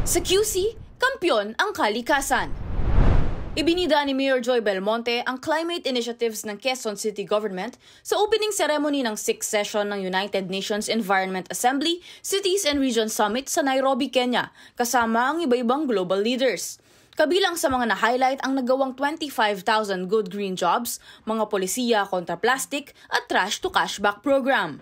Sa QC, kampyon ang kalikasan. Ibinida ni Mayor Joy Belmonte ang climate initiatives ng Quezon City Government sa opening ceremony ng 6th session ng United Nations Environment Assembly Cities and Regions Summit sa Nairobi, Kenya, kasama ang iba-ibang global leaders. Kabilang sa mga na-highlight ang nagawang 25,000 good green jobs, mga polisiya kontra plastic at trash to cashback program.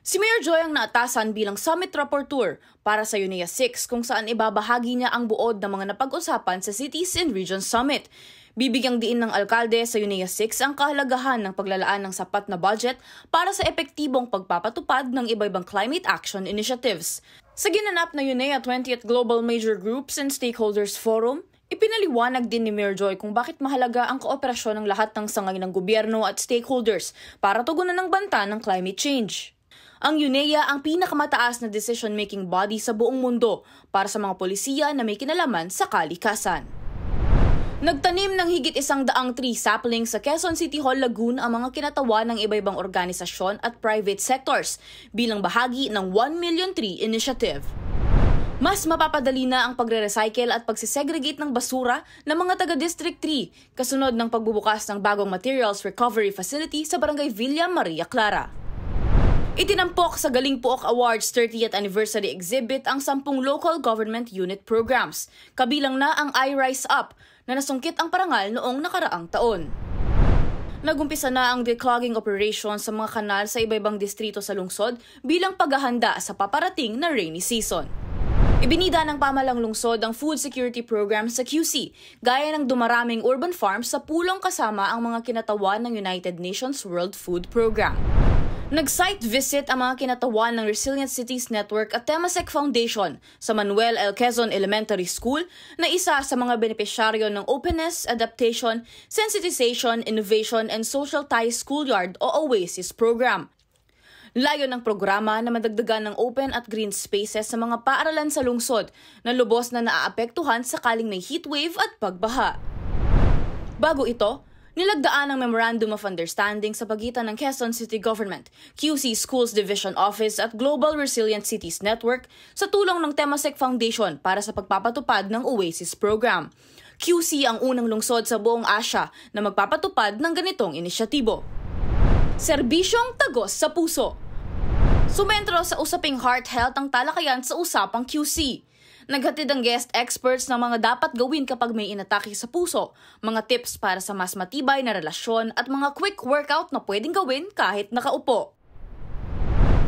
Si Mayor Joy ang naatasan bilang Summit Rapporteur para sa UNEA 6 kung saan ibabahagi niya ang buod ng mga napag-usapan sa Cities and Regions Summit. Bibigyang diin ng alkalde sa UNEA 6 ang kahalagahan ng paglalaan ng sapat na budget para sa epektibong pagpapatupad ng iba-ibang climate action initiatives. Sa ginanap na UNEA 20th Global Major Groups and Stakeholders Forum, ipinaliwanag din ni Mayor Joy kung bakit mahalaga ang kooperasyon ng lahat ng sangay ng gobyerno at stakeholders para tugunan ng banta ng climate change. Ang UNEA ang pinakamataas na decision-making body sa buong mundo para sa mga polisiya na may kinalaman sa kalikasan. Nagtanim ng higit 100 tree saplings sa Quezon City Hall, Lagoon ang mga kinatawa ng iba-ibang organisasyon at private sectors bilang bahagi ng 1 Million Tree Initiative. Mas mapapadali na ang pagre-recycle at pagsisegregate ng basura ng mga taga-District 3 kasunod ng pagbubukas ng bagong Materials Recovery Facility sa Barangay Villa Maria Clara. Itinampok sa Galing Puok Awards 30th Anniversary Exhibit ang 10 local government unit programs, kabilang na ang iRise Up na nasungkit ang parangal noong nakaraang taon. Nagumpisa na ang declogging operation sa mga kanal sa iba-ibang distrito sa lungsod bilang paghahanda sa paparating na rainy season. Ibinida ng pamalang lungsod ang food security program sa QC, gaya ng dumaraming urban farms sa pulong kasama ang mga kinatawan ng United Nations World Food Program. Nag-site visit ang mga kinatawan ng Resilient Cities Network at Temasek Foundation sa Manuel L. Quezon Elementary School na isa sa mga benepisyaryo ng Openness, Adaptation, Sensitization, Innovation, and Social Ties Schoolyard o OASIS program. Layo ng programa na madagdagan ng open at green spaces sa mga paaralan sa lungsod na lubos na naaapektuhan sakaling may heatwave at pagbaha. Bago ito, nilagdaan ang Memorandum of Understanding sa pagitan ng Quezon City Government, QC Schools Division Office at Global Resilient Cities Network sa tulong ng Temasek Foundation para sa pagpapatupad ng OASIS program. QC ang unang lungsod sa buong Asia na magpapatupad ng ganitong inisyatibo. Serbisyong tagos sa puso. Sumentro sa usaping heart health ang talakayan sa usapang QC. Naghatid ang guest experts ng mga dapat gawin kapag may inatake sa puso, mga tips para sa mas matibay na relasyon at mga quick workout na pwedeng gawin kahit nakaupo.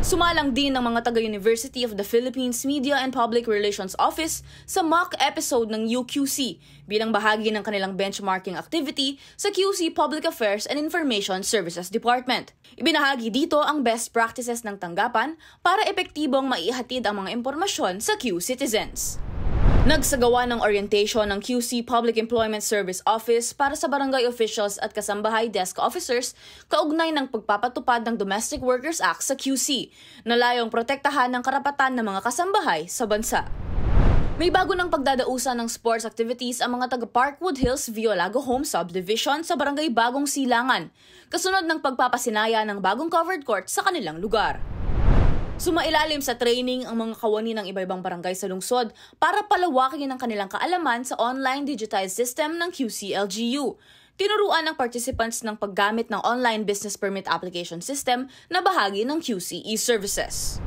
Sumalang din ng mga taga-University of the Philippines Media and Public Relations Office sa mock episode ng UQC bilang bahagi ng kanilang benchmarking activity sa QC Public Affairs and Information Services Department. Ibinahagi dito ang best practices ng tanggapan para epektibong maihatid ang mga impormasyon sa Q citizens. Nagsagawa ng orientation ng QC Public Employment Service Office para sa barangay officials at kasambahay desk officers kaugnay ng pagpapatupad ng Domestic Workers Act sa QC na layong protektahan ng karapatan ng mga kasambahay sa bansa. May bago ng pagdadausan ng sports activities ang mga taga Parkwood Hills Violago Home Subdivision sa barangay Bagong Silangan, kasunod ng pagpapasinaya ng bagong covered court sa kanilang lugar. Sumailalim sa training ang mga kawani ng iba-ibang barangay sa lungsod para palawakin ang kanilang kaalaman sa online digitized system ng QC-LGU. Tinuruan ng participants ng paggamit ng online business permit application system na bahagi ng QC e-services.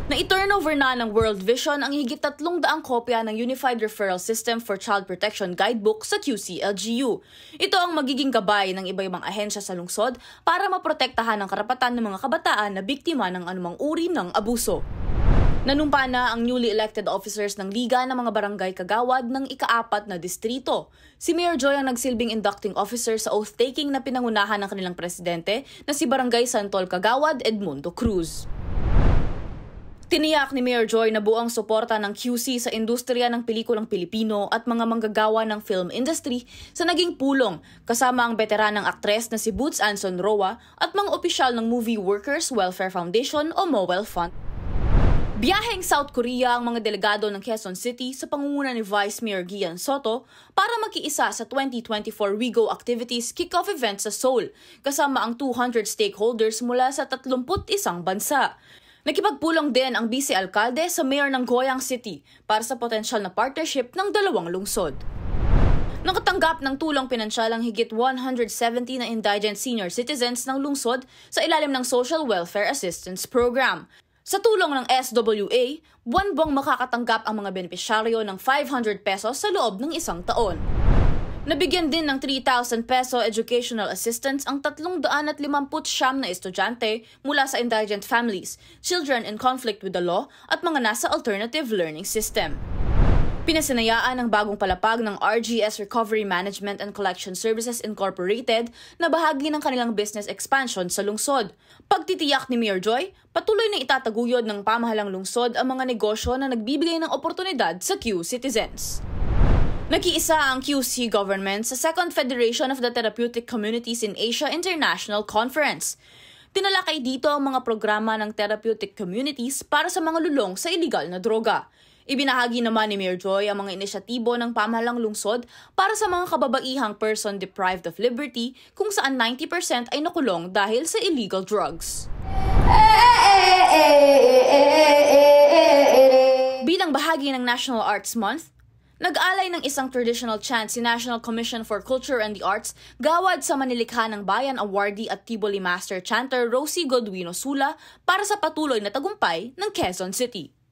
Na-turnover na ng World Vision ang higit 300 kopya ng Unified Referral System for Child Protection Guidebook sa QC-LGU. Ito ang magiging gabay ng iba-ibang ahensya sa lungsod para maprotektahan ang karapatan ng mga kabataan na biktima ng anumang uri ng abuso. Nanumpa na ang newly elected officers ng Liga ng mga Barangay Kagawad ng ika-4 na distrito. Si Mayor Joy ang nagsilbing inducting officer sa oath-taking na pinangunahan ng kanilang presidente na si Barangay Santol Kagawad Edmundo Cruz. Tiniyak ni Mayor Joy na buong suporta ng QC sa industriya ng pelikulang Pilipino at mga manggagawa ng film industry sa naging pulong kasama ang veteranang aktres na si Boots Anson Roa at mga opisyal ng Movie Workers Welfare Foundation o MOWEL Fund. Biyaheng South Korea ang mga delegado ng Quezon City sa pangunguna ni Vice Mayor Gian Soto para makiisa sa 2024 WeGo Activities Kick-Off event sa Seoul kasama ang 200 stakeholders mula sa 31 bansa. Nakipagpulong din ang vice-alkalde sa mayor ng Goyang City para sa potensyal na partnership ng dalawang lungsod. Nakatanggap ng tulong pinansyal ang higit 170 na indigent senior citizens ng lungsod sa ilalim ng Social Welfare Assistance Program. Sa tulong ng SWA, buwan-buwang makakatanggap ang mga benepisyaryo ng 500 pesos sa loob ng isang taon. Nabigyan din ng 3,000 peso educational assistance ang 359 na estudyante mula sa indigent families, children in conflict with the law at mga nasa alternative learning system. Pinasinayaan ang bagong palapag ng RGS Recovery Management and Collection Services Incorporated na bahagi ng kanilang business expansion sa lungsod. Pagtitiyak ni Mayor Joy, patuloy na itataguyod ng pamahalang lungsod ang mga negosyo na nagbibigay ng oportunidad sa Q citizens. Nakiisa ang QC government sa Second Federation of the Therapeutic Communities in Asia International Conference. Tinalakay dito ang mga programa ng therapeutic communities para sa mga lulong sa iligal na droga. Ibinahagi naman ni Mayor Joy ang mga inisyatibo ng pamahalang lungsod para sa mga kababaihang person deprived of liberty kung saan 90% ay nakulong dahil sa illegal drugs. Bilang bahagi ng National Arts Month, nag-alay ng isang traditional chant si National Commission for Culture and the Arts gawad sa Manilikha ng Bayan awardee at Tiboli Master Chanter Rosie Godwino Sula para sa patuloy na tagumpay ng Quezon City.